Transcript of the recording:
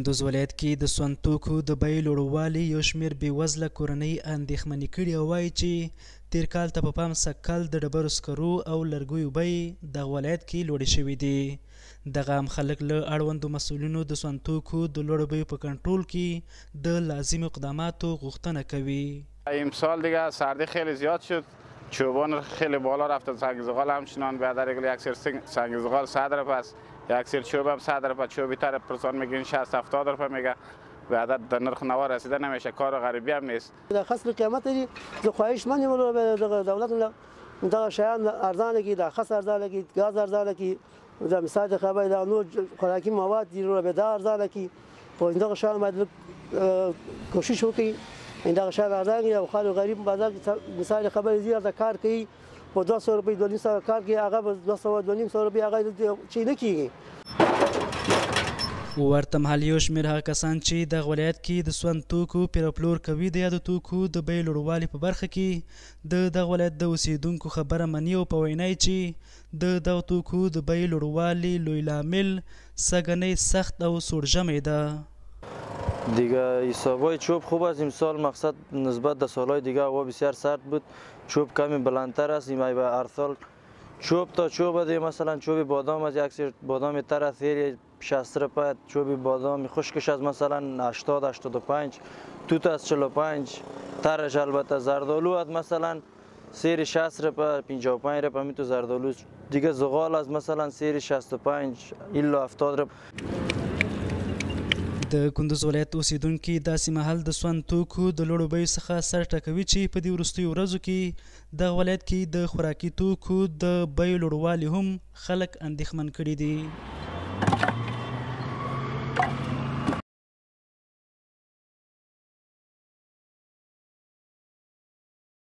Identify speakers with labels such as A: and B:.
A: کندوز ولایت کې د سون توکو د بیې لوړوالي یو شمېر بېوزله کورنۍ اندېښمنې کړي او وایي چې تېر کال ته په پام سږ کال د ډبرو سکرو او لرګیو بیې دغه ولایت کې لوړې شوي دي. دغه هم خلک له اړوندو مسؤلینو د سون توکو د لوړو بیو په کنټرول کې د لازم اقداماتو غوښتنه کوي.
B: امسال دیگه سردی خیلی زیاد شد، چوبان خیلی بالا رفت، سنگ زغال همچنان به در یک سر سنگ زغال 100 روپیه است، یک سر چوب هم 100 روپیه، چوبی تر پرسان میگین 60-70 روپیه میگه، به عدد در نرخ نوا رسیده نمیشه، کار غریبی هم نیست.
C: در خصم قیمت دی ز خواهش من ولو به دولت دغه شیان ارزانه کی، د خص ارزانه کی، غاز ارزانه کی، د مثال خبر د نور خوراکي مواد دی رو به د ارزانه کی، په دغه شان باید کوشش وکړي این دغه شان ارزانه او خالو غریب بازار مثال خبر زیاده کار کوي په 200 روپۍ 200 کار کوي هغه 200 روپۍ هغه چی نه کیږي.
A: ورته مهال یو شمېر هغه کسان چې دغه ولایت کې د سون توکو پیرپلور کوي د یادو توکو د بیې لوړوالي په برخه کې د دغه ولایت د اوسیدونکو خبره مني او په وینا چې د دغه توکو د بیې لوړوالي لوی لامل سږنی سخت او سوړ ده.
D: دیگه حسابای چوب خوب است امسال، مقصد نسبت به سالهای دیگه هوا بسیار سرد بود، چوب کمی بلندتر است. این به هر سال چوب تا چوب ده، مثلا چوب بادام از یک سر بادام تر سری 60 روپیه، چوب بادام خشکش از مثلا 80-85، توت از 45، ترش البته زردالو از مثلا سری 60 روپیه 55 روپیه می تو زردالو دیگه، زغال از مثلا سری 65 الا 70 روپیه.
A: د کندوز ولایت اوسیدونکي داسې مهال د سون توکو د لوړو بیو څخه سر ټکوي چې په دې وروستیو ورځو کې دغه ولایت کې د خوراکي توکو د بیو لوړوالي هم خلک اندېښمن کړي دي.